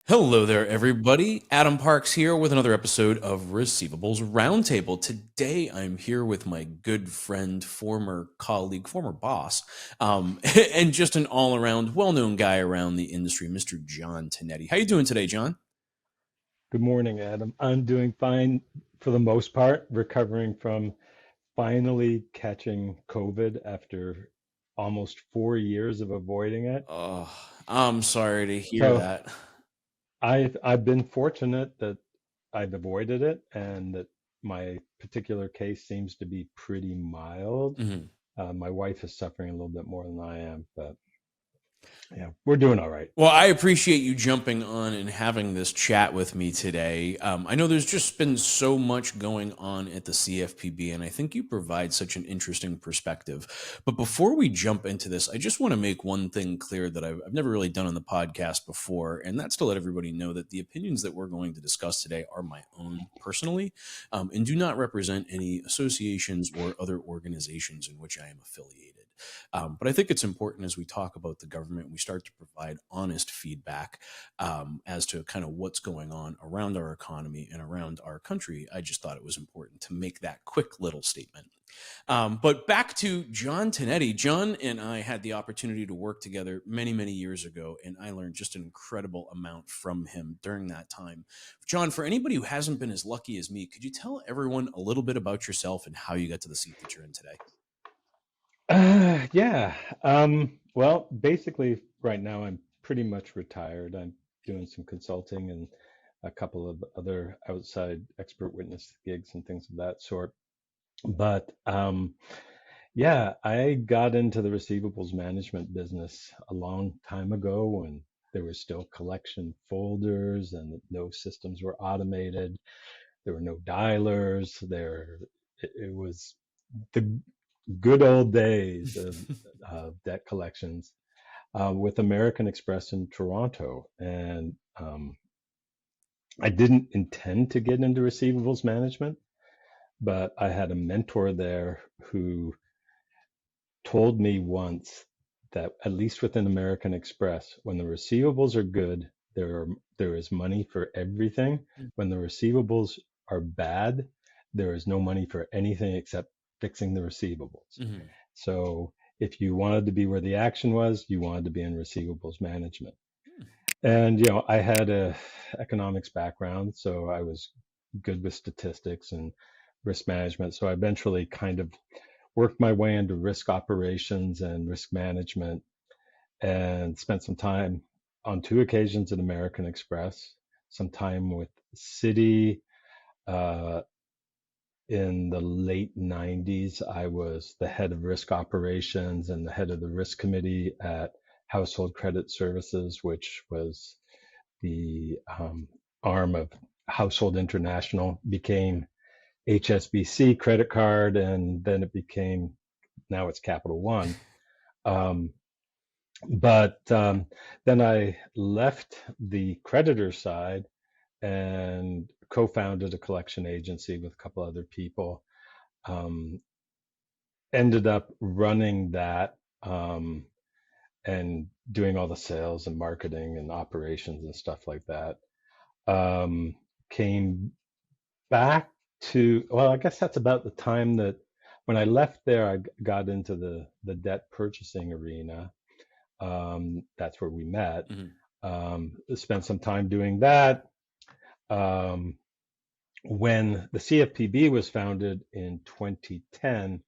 Hello there, everybody. Adam Parks here with another episode of Receivables Roundtable. Today, I'm here with my good friend, former colleague, former boss, and just an all-around well-known guy around the industry, Mr. John Tonetti. How you doing today, John? Good morning, Adam. I'm doing fine for the most part, recovering from finally catching COVID after almost 4 years of avoiding it. Oh, I'm sorry to hear So that. I've been fortunate that I've avoided it and that my particular case seems to be pretty mild. Mhm. My wife is suffering a little bit more than I am, but yeah, we're doing all right. Well, I appreciate you jumping on and having this chat with me today. I know there's just been so much going on at the CFPB, and I think you provide such an interesting perspective. But before we jump into this, I just want to make one thing clear that I've never really done on the podcast before, and that's to let everybody know that the opinions that we're going to discuss today are my own personally, and do not represent any associations or other organizations in which I am affiliated. But I think it's important as we talk about the government, we start to provide honest feedback as to kind of what's going on around our economy and around our country. I just thought it was important to make that quick little statement. But back to John Tonetti. John and I had the opportunity to work together many, many years ago, and I learned just an incredible amount from him during that time. John, for anybody who hasn't been as lucky as me, could you tell everyone a little bit about yourself and how you got to the seat that you're in today? Yeah. Well, basically, right now I'm pretty much retired. I'm doing some consulting and a couple of other outside expert witness gigs and things of that sort. But yeah, I got into the receivables management business a long time ago when there were still collection folders and no systems were automated. There were no dialers. It was the good old days of debt collections with American Express in Toronto. And I didn't intend to get into receivables management, but I had a mentor there who told me once that at least within American Express, when the receivables are good, there is money for everything. When the receivables are bad, there is no money for anything except fixing the receivables. Mm-hmm. So if you wanted to be where the action was, you wanted to be in receivables management. And I had a economics background, so I was good with statistics and risk management. So I eventually kind of worked my way into risk operations and risk management and spent some time on two occasions at American Express, some time with Citi. In the late 90s, I was the head of risk operations and the head of the risk committee at Household Credit Services, which was the arm of Household International, became HSBC credit card, and then now it's Capital One. But then I left the creditor side and co-founded a collection agency with a couple other people. Ended up running that and doing all the sales and marketing and operations and stuff like that. Came back well, I guess that's about the time that when I left there, I got into the debt purchasing arena. That's where we met. Spent some time doing that. When the CFPB was founded in 2010,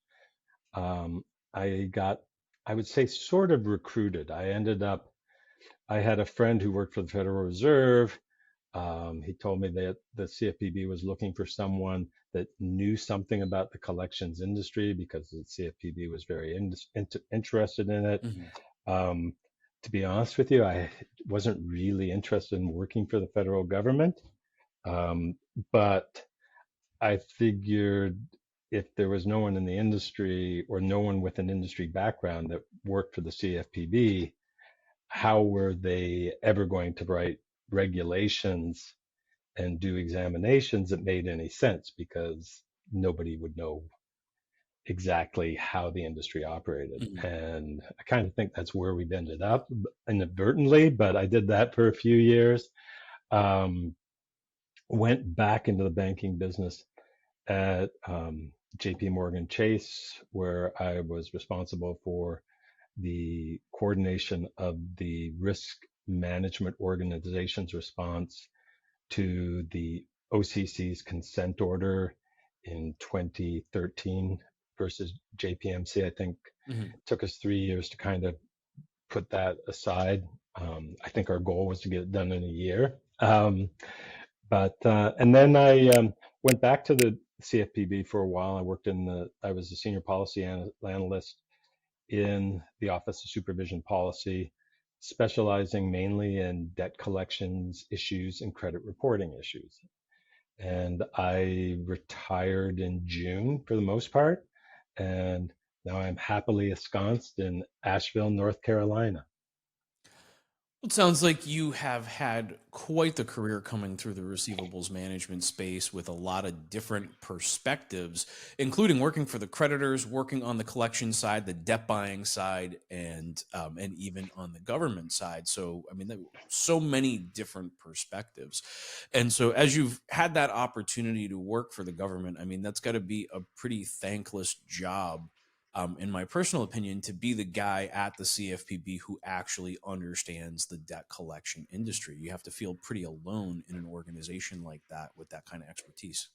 I would say, sort of recruited. I had a friend who worked for the Federal Reserve. He told me that the CFPB was looking for someone that knew something about the collections industry because the CFPB was very interested in it. To be honest with you, I wasn't really interested in working for the federal government. But I figured if there was no one in the industry or no one with an industry background that worked for the CFPB, how were they ever going to write regulations and do examinations that made any sense? Because nobody would know exactly how the industry operated. Mhm. And I kind of think that's where we've ended up inadvertently, but I did that for a few years. Went back into the banking business at JP Morgan Chase, where I was responsible for the coordination of the risk management organization's response to the OCC's consent order in 2013 versus JPMC. I think Mhm. it took us 3 years to kind of put that aside. I think our goal was to get it done in a year. And then I went back to the CFPB for a while. I was a senior policy analyst in the Office of Supervision Policy, specializing mainly in debt collections issues and credit reporting issues. And I retired in June for the most part. And now I'm happily ensconced in Asheville, North Carolina. It sounds like you have had quite the career coming through the receivables management space with a lot of different perspectives, including working for the creditors, working on the collection side, the debt buying side, and even on the government side. So, I mean, so many different perspectives. And so, as you've had that opportunity to work for the government, I mean, that's got to be a pretty thankless job, in my personal opinion, to be the guy at the CFPB who actually understands the debt collection industry. You have to feel pretty alone in an organization like that with that kind of expertise.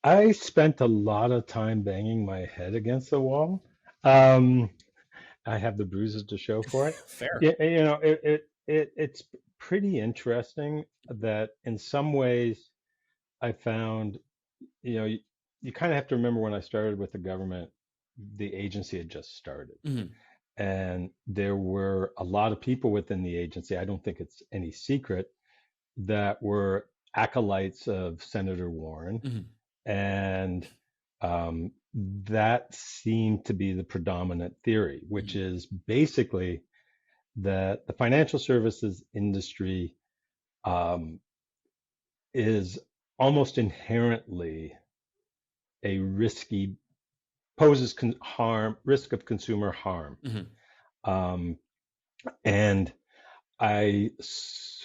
I spent a lot of time banging my head against the wall. Um, I have the bruises to show for it. Fair. Yeah, it's pretty interesting that in some ways I found, you kind of have to remember when I started with the government, the agency had just started. Hmm. And there were a lot of people within the agency, I don't think it's any secret, that were acolytes of Senator Warren. Hmm. And that seemed to be the predominant theory, which Hmm. is basically that the financial services industry um, is almost inherently a poses risk of consumer harm. Hmm. Um, and I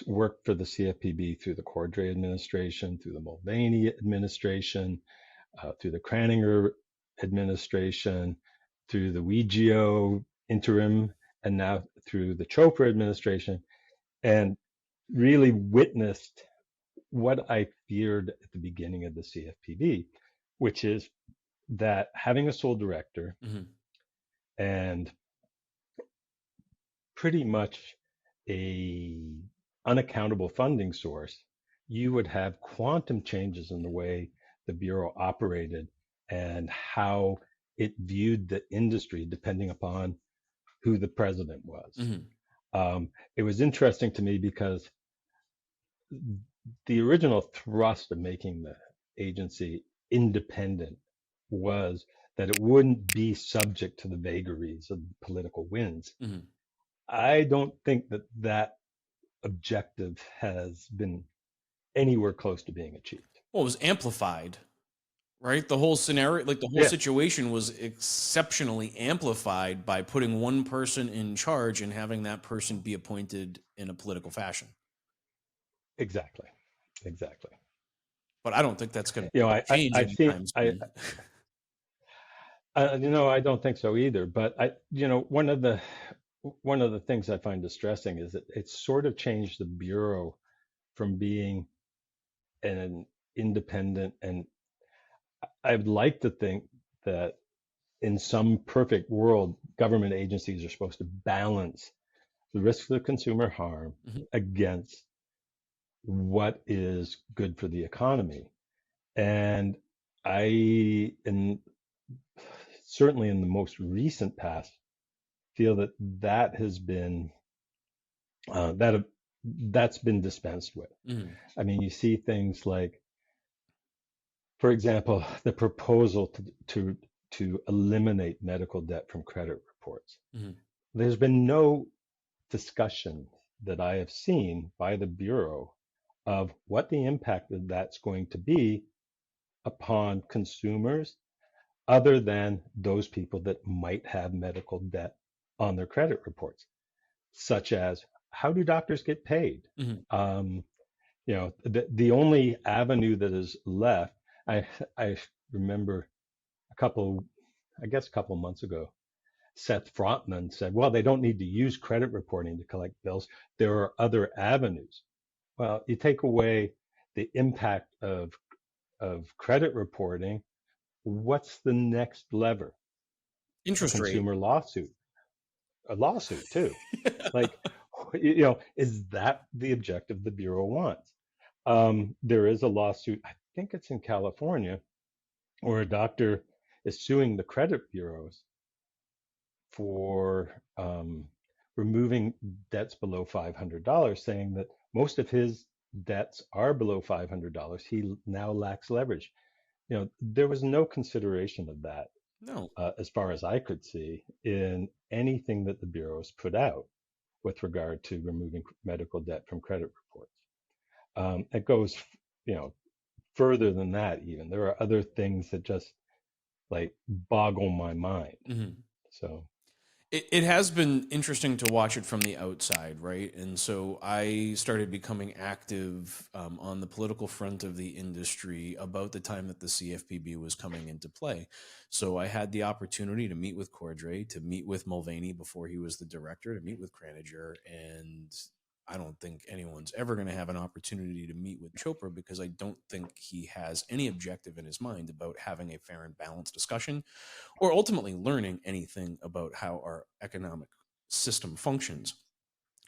worked for the CFPB through the Cordray administration, through the Mulvaney administration, through the Craninger administration, through the Weigio interim, and now through the Chopra administration, and really witnessed what I feared at the beginning of the CFPB, which is that having a sole director Hmm. and pretty much a unaccountable funding source, you would have quantum changes in the way the Bureau operated and how it viewed the industry depending upon who the president was. Hmm. It was interesting to me because the original thrust of making the agency independent was that it wouldn't be subject to the vagaries of political winds. Hmm. I don't think that that objective has been anywhere close to being achieved. Well, it was amplified, right? The whole scenario, like the whole Yeah, situation was exceptionally amplified by putting one person in charge and having that person be appointed in a political fashion. exactly, exactly. But I don't think that's going to You know, change I've seen, anytime soon. I don't think so either. But one of the things I find distressing is that it's sort of changed the bureau from being an independent, and I'd like to think that in some perfect world, government agencies are supposed to balance the risks of consumer harm Mhm. against what is good for the economy. And and certainly in the most recent past, feel that that has been uh, that that's been dispensed with. Mhm. I mean, you see things like, for example, the proposal to eliminate medical debt from credit reports. Mhm. There's been no discussion that I have seen by the bureau of what the impact of that's going to be upon consumers other than those people that might have medical debt on their credit reports, such as how do doctors get paid? Mhm. Um, the only avenue that is left, I remember a couple months ago, Seth Frotman said, well, they don't need to use credit reporting to collect bills. There are other avenues. Well, you take away the impact of credit reporting, what's the next lever? A Interest rate. consumer lawsuit, a lawsuit too. Like, is that the objective the Bureau wants? There is a lawsuit, I think it's in California, where a doctor is suing the credit bureaus for removing debts below $500, saying that most of his debts are below $500. He now lacks leverage. There was no consideration of that, No. as far as I could see, in anything that the bureaus put out with regard to removing medical debt from credit reports. It goes, you know, further than that. Even there are other things that just like boggle my mind. Mhm. So It has been interesting to watch it from the outside, right? And so I started becoming active on the political front of the industry about the time that the CFPB was coming into play. So I had the opportunity to meet with Cordray, to meet with Mulvaney before he was the director, to meet with Creditor, and I don't think anyone's ever going to have an opportunity to meet with Chopra because I don't think he has any objective in his mind about having a fair and balanced discussion or ultimately learning anything about how our economic system functions.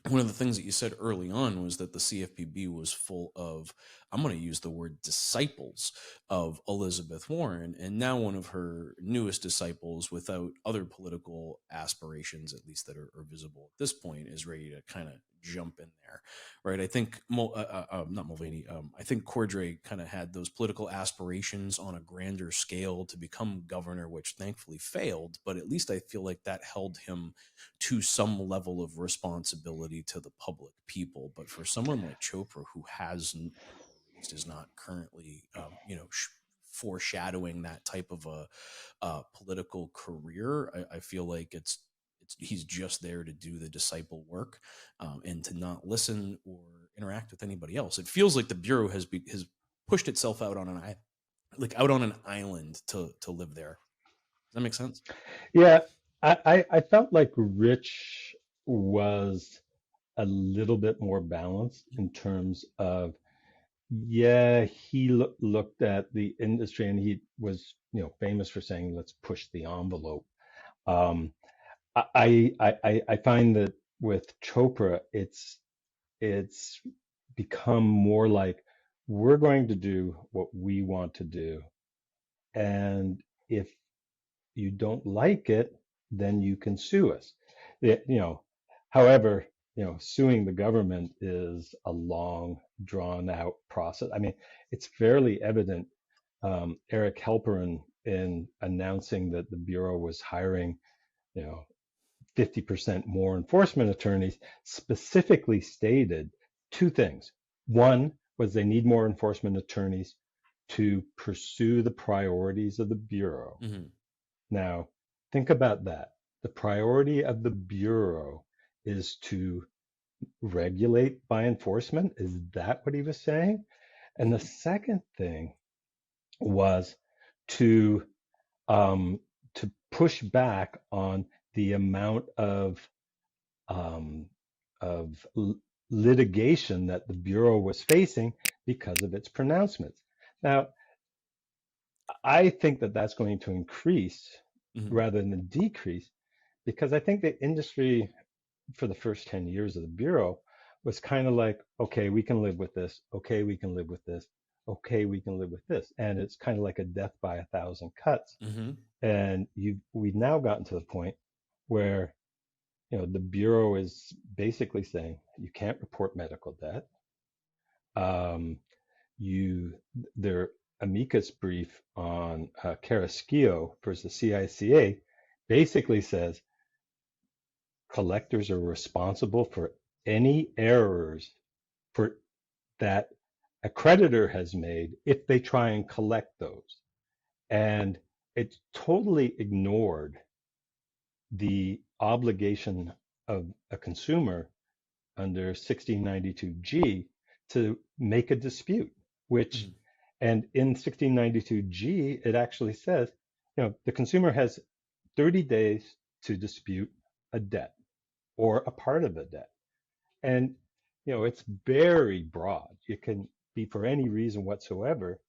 One of the things that you said early on was that the CFPB was full of, I'm going to use the word disciples of Elizabeth Warren, and now one of her newest disciples, without other political aspirations, at least that are visible at this point, is ready to kind of jump in there, right? I think not Mulvaney. I think Cordray kind of had those political aspirations on a grander scale to become governor, which thankfully failed. But at least I feel like that held him to some level of responsibility to the public people. But for someone like Chopra, who hasn't, or at least is not currently, foreshadowing that type of a political career, I feel like he's just there to do the disciple work and to not listen or interact with anybody else. It feels like the bureau has pushed itself out on an island to live there. Does that make sense? yeah, I felt like Rich was a little bit more balanced in terms of, yeah, he looked at the industry and he was, famous for saying, let's push the envelope. Um, I find that with Chopra, it's become more like we're going to do what we want to do, and if you don't like it, then you can sue us. However, suing the government is a long, drawn out process. I mean, it's fairly evident. Eric Halperin, in announcing that the Bureau was hiring, you know, 50% more enforcement attorneys, specifically stated two things. One was they need more enforcement attorneys to pursue the priorities of the Bureau. Mm-hmm. Now, think about that. The priority of the Bureau is to regulate by enforcement. Is that what he was saying? And the second thing was to um, to push back on the amount um, of litigation that the Bureau was facing because of its pronouncements. Now, I think that that's going to increase Mm-hmm. rather than decrease because I think the industry for the first 10 years of the Bureau was kind of like, okay, we can live with this. Okay, we can live with this. Okay, we can live with this. And it's kind of like a death by a thousand cuts. Mm-hmm. And we've now gotten to the point where, the Bureau is basically saying you can't report medical debt. Um, their amicus brief on Carrasquillo versus CICA basically says collectors are responsible for any errors for that a creditor has made if they try and collect those. And it's totally ignored the obligation of a consumer under 1692G to make a dispute, which, Mhm. and in 1692G, it actually says, the consumer has 30 days to dispute a debt or a part of a debt. And, it's very broad. It can be for any reason whatsoever.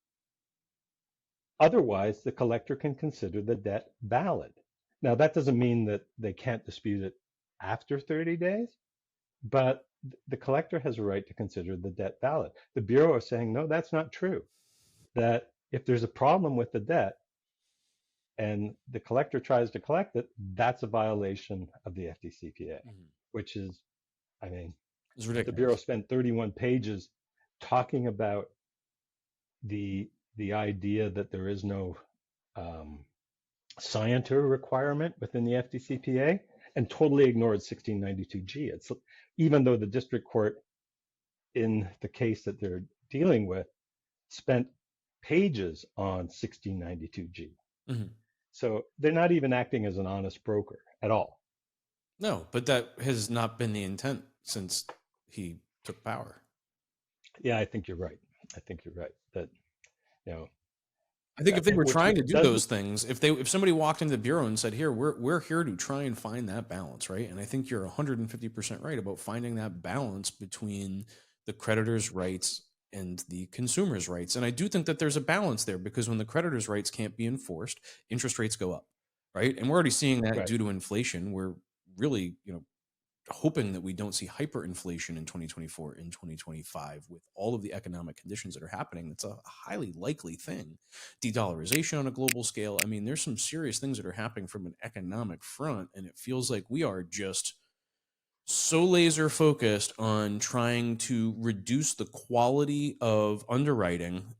Otherwise, the collector can consider the debt valid. Now, that doesn't mean that they can't dispute it after 30 days, but the collector has a right to consider the debt valid. The Bureau is saying, no, that's not true. That if there's a problem with the debt and the collector tries to collect it, that's a violation of the FDCPA, Mhm. which is, I mean, It's the Bureau ridiculous. spent 31 pages talking about the idea that there is no um, scienter requirement within the FDCPA and totally ignored 1692G. It's even though the district court in the case that they're dealing with spent pages on 1692G. Mhm. So they're not even acting as an honest broker at all. No, but that has not been the intent since he took power. Yeah, I think you're right. I think you're right that, you know, I think if they were which trying to do doesn't, those things, if somebody walked into the bureau and said, "Here, we're here to try and find that balance," right? And I think you're 150% right about finding that balance between the creditor's rights and the consumer's rights. And I do think that there's a balance there because when the creditor's rights can't be enforced, interest rates go up, right? And we're already seeing that right. due to inflation. We're really, hoping that we don't see hyperinflation in 2024 in 2025 with all of the economic conditions that are happening. That's a highly likely thing. De-dollarization on a global scale. I mean, there's some serious things that are happening from an economic front, and it feels like we are just so laser focused on trying to reduce the quality of underwriting.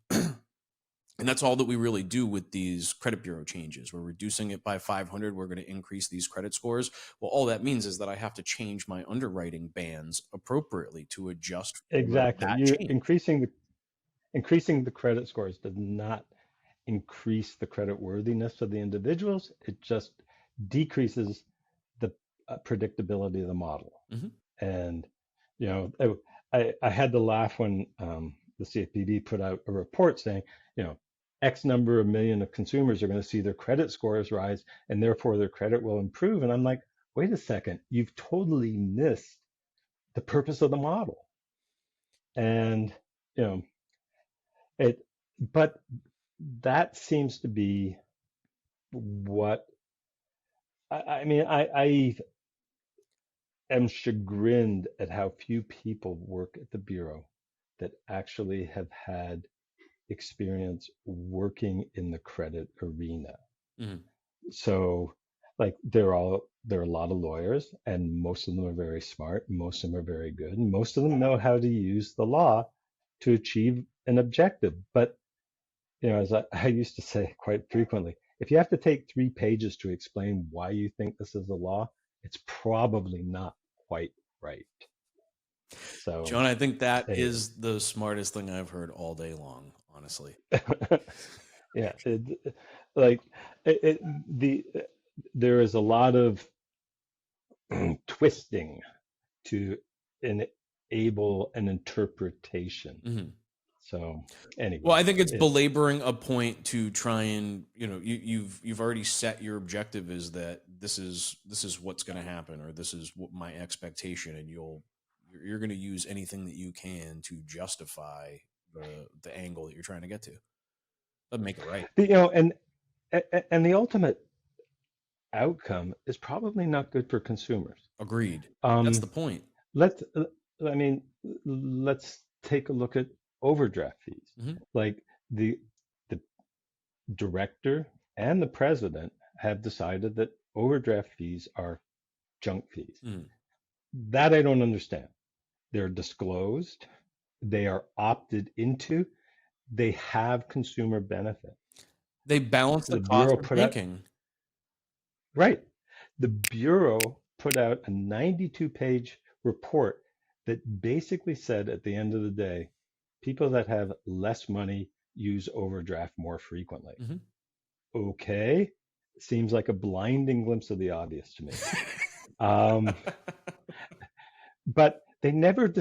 And that's all that we really do with these credit bureau changes. We're reducing it by 500. We're going to increase these credit scores. Well, all that means is that I have to change my underwriting bands appropriately to adjust for Exactly. that You change. increasing the credit scores does not increase the credit worthiness of the individuals. It just decreases the predictability of the model. Mm-hmm. And, I had to laugh when the CFPB put out a report saying, X number of million of consumers are going to see their credit scores rise and therefore their credit will improve. And I'm like, wait a second, you've totally missed the purpose of the model. And, you know, it, but that seems to be what I mean. I am chagrined at how few people work at the Bureau that actually have had experience working in the credit arena. Mm-hmm. So, like, there are a lot of lawyers, and most of them are very smart. Most of them are very good, and most of them know how to use the law to achieve an objective. But as I used to say quite frequently, if you have to take 3 pages to explain why you think this is a law, it's probably not quite right. So, John, I think that anyway, is the smartest thing I've heard all day long, honestly. yeah, like the there is a lot of twisting to enable an interpretation. Mm-hmm. So Well, anyway, I think it's it's belaboring a point to try and you've already set your objective is that this is what's going to happen or this is what my expectation, and you're going to use anything that you can to justify the angle that you're trying to get to. Doesn't make it right. and the ultimate outcome is probably not good for consumers. Agreed. That's Um, the point. let's I mean, let's take a look at overdraft fees. Mm-hmm. Like the the director and the president have decided that overdraft fees are junk fees. Mm-hmm. That I don't understand. They're disclosed, they are opted into, they have consumer benefit. They balance the The cost Bureau of put out, banking. right, the Bureau put out a 92-page report that basically said at the end of the day, people that have less money use overdraft more frequently. Mhm. Okay, seems like a blinding glimpse of the obvious to me. Um, but they never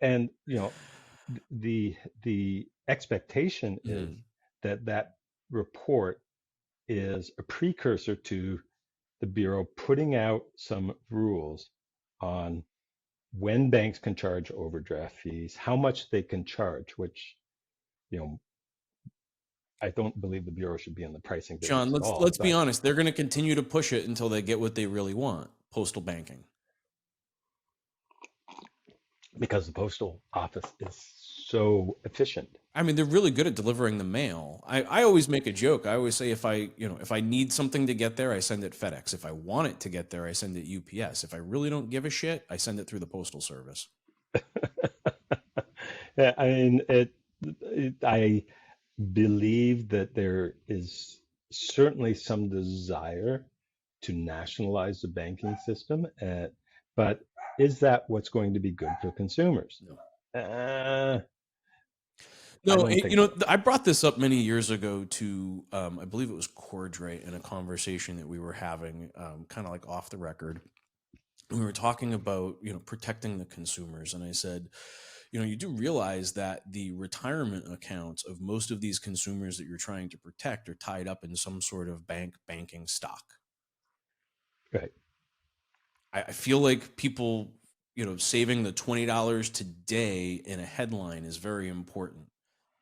and the expectation is Mhm. that report is a precursor to the Bureau putting out some rules on when banks can charge overdraft fees, how much they can charge, which, you know, I don't believe the Bureau should be in the pricing John, business at all, let's be but honest. They're going to continue to push it until they get what they really want: postal banking. because the postal office is so efficient. I mean, they're really good at delivering the mail. I always make a joke. I always say if I need something to get there, I send it FedEx. If I want it to get there, I send it UPS. If I really don't give a shit, I send it through the postal service. Yeah, I mean, I believe that there is certainly some desire to nationalize the banking system, but is that what's going to be good for consumers? No. Uh, I No, don't think so. I brought this up many years ago to, I believe it was Cordray in a conversation that we were having, kind of like off the record. We were talking about, protecting the consumers. And I said, you do realize that the retirement accounts of most of these consumers that you're trying to protect are tied up in some sort of banking stock. Right. I feel like people, saving the $20 today in a headline is very important,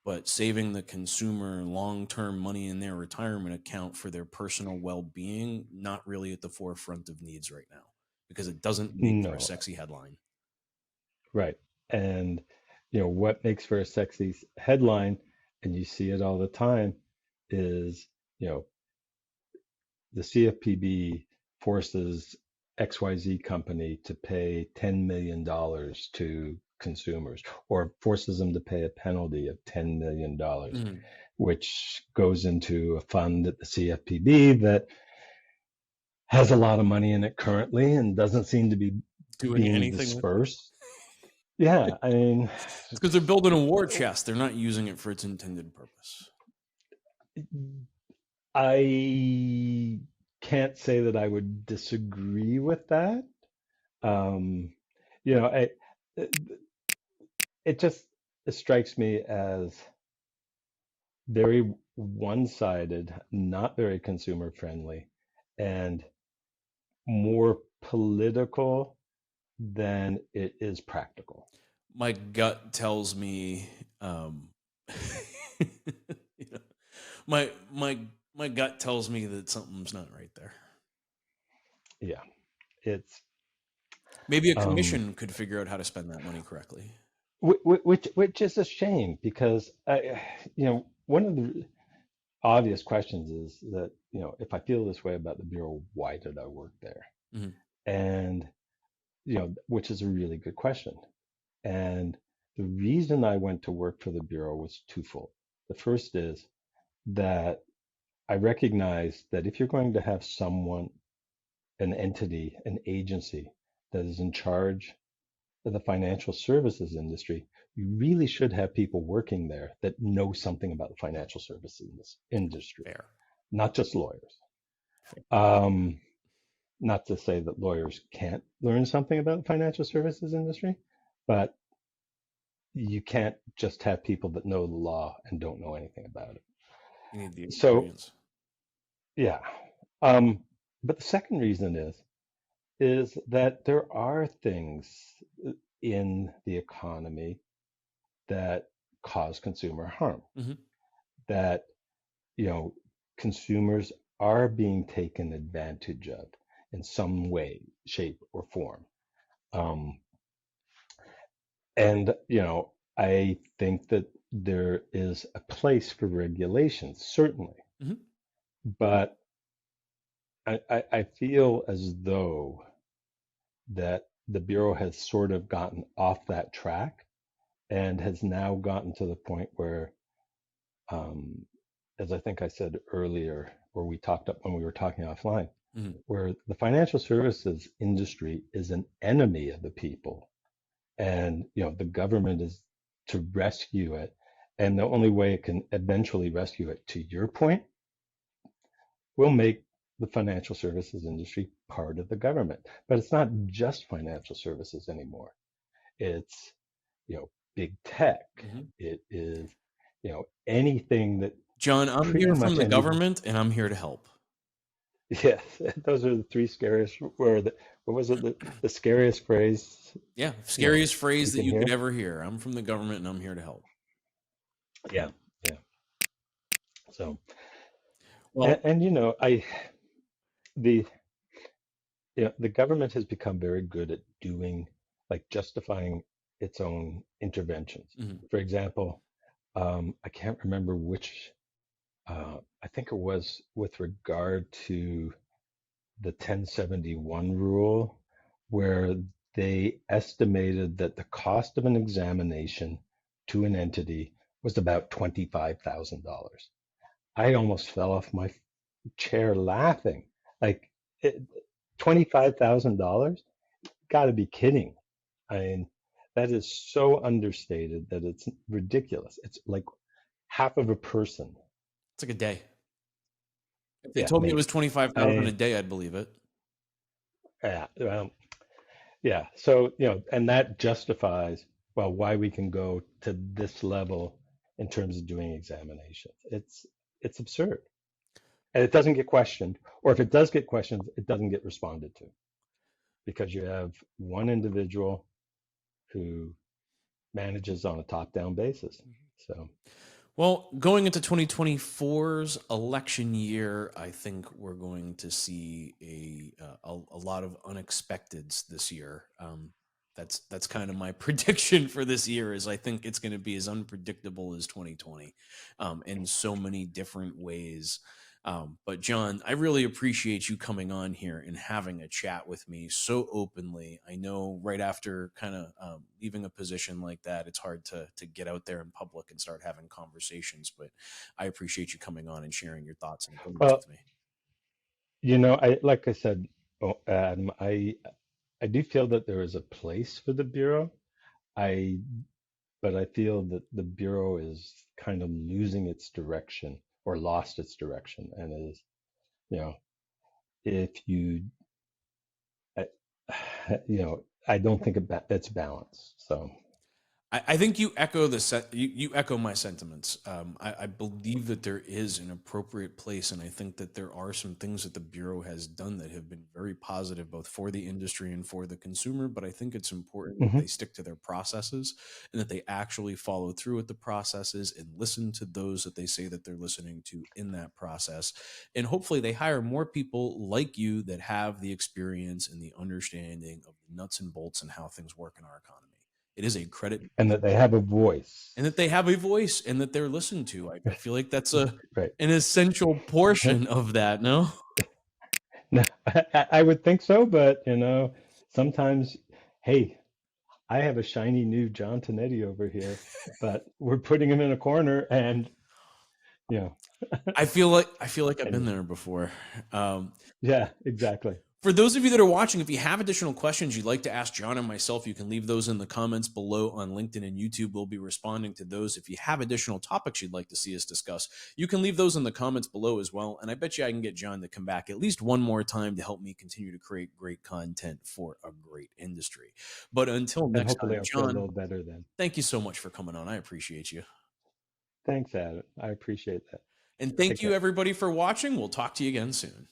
but saving the consumer long-term money in their retirement account for their personal well-being, not really at the forefront of needs right now, because it doesn't make for a No. sexy headline. Right. And what makes for a sexy headline, and you see it all the time, is you know the CFPB forces XYZ company to pay $10 million to consumers, or forces them to pay a penalty of $10 million, Mhm. which goes into a fund at the CFPB that has a lot of money in it currently and doesn't seem to be Doing being anything with it. dispersed. Yeah, I mean, It's because they're building a war chest. They're not using it for its intended purpose. I can't say that I would disagree with that. Um, you know, I, it just it strikes me as very one-sided, not very consumer friendly, and more political than it is practical. My gut tells me, you know, my gut tells me that something's not right there. Yeah, it's Maybe a um, commission could figure out how to spend that money correctly. which is a shame because one of the obvious questions is that if I feel this way about the bureau, why did I work there? Mhm. And which is a really good question. And the reason I went to work for the bureau was twofold. The first is that I recognize that if you're going to have someone, an entity, an agency that is in charge of the financial services industry, you really should have people working there that know something about the financial services industry, Fair. not just lawyers. Fair. Um, Not to say that lawyers can't learn something about the financial services industry, but you can't just have people that know the law and don't know anything about it. You need the So, experience. yeah. Um, but the second reason is that there are things in the economy that cause consumer harm, Hmm. that, you know, consumers are being taken advantage of in some way, shape, or form. Um, And, I think that there is a place for regulation, certainly. Hmm. But I feel as though that the Bureau has sort of gotten off that track and has now gotten to the point where, um, as I think I said earlier, or we talked up when we were talking offline, Hmm. where the financial services industry is an enemy of the people. And, the government is to rescue it. And the only way it can eventually rescue it, to your point, will make the financial services industry part of the government. But it's not just financial services anymore. It's, big tech. Mhm. It is, anything that John, I'm pretty here from much the any, government and I'm here to help. yes, those are the three scariest word. What was it? The scariest phrase, Yeah, you know, scariest phrase you that can you could hear. ever hear. I'm from the government and I'm here to help. Yeah, yeah. So, Well, the the government has become very good at doing, like, justifying its own interventions. mhm. For example, I can't remember which. I think it was with regard to the 1071 rule, where they estimated that the cost of an examination to an entity was about $25,000. I almost fell off my chair laughing. Like, it, $25,000? Got to be kidding. I mean, that is so understated that it's ridiculous. It's like half of a person. It's like a day. If they Yeah, told me it was maybe. 25,000 a I day, I'd believe it. yeah, yeah. So, and that justifies, well, why we can go to this level in terms of doing examinations. It's absurd. And it doesn't get questioned, or if it does get questioned, it doesn't get responded to because you have one individual who manages on a top-down basis. So, Well, going into 2024's election year, I think we're going to see a lot of unexpecteds this year. That's kind of my prediction for this year. Is I think it's going to be as unpredictable as 2020, in so many different ways. But John, I really appreciate you coming on here and having a chat with me so openly. I know right after kind of leaving a position like that, it's hard to get out there in public and start having conversations. But I appreciate you coming on and sharing your thoughts and opinions well, with me. I like I said, Adam, I do feel that there is a place for the Bureau. I but I feel that the Bureau is kind of losing its direction or lost its direction, and is, you know, if you, I- I don't think it's balanced. So, I think you echo you echo my sentiments. I believe that there is an appropriate place, and I think that there are some things that the bureau has done that have been very positive, both for the industry and for the consumer. But I think it's important that mhm. they stick to their processes and that they actually follow through with the processes and listen to those that they say that they're listening to in that process. And hopefully, they hire more people like you that have the experience and the understanding of the nuts and bolts and how things work in our economy. It is a credit And that they have a voice, and that they have a voice and that they're listened to. I feel like that's right? an essential portion of that. No, No, I would think so, but sometimes, hey, I have a shiny new John Tonetti over here, but we're putting him in a corner, and you know, I feel like I've been and there before. Um, yeah, exactly. For those of you that are watching, if you have additional questions you'd like to ask John and myself, you can leave those in the comments below on LinkedIn and YouTube. We'll be responding to those. If you have additional topics you'd like to see us discuss, you can leave those in the comments below as well. And I bet you I can get John to come back at least one more time to help me continue to create great content for a great industry. But until And next hopefully time, I'll feel a John, little better then. thank you so much for coming on. I appreciate you. Thanks, Adam. I appreciate that. And Take thank you, care. everybody, for watching. We'll talk to you again soon.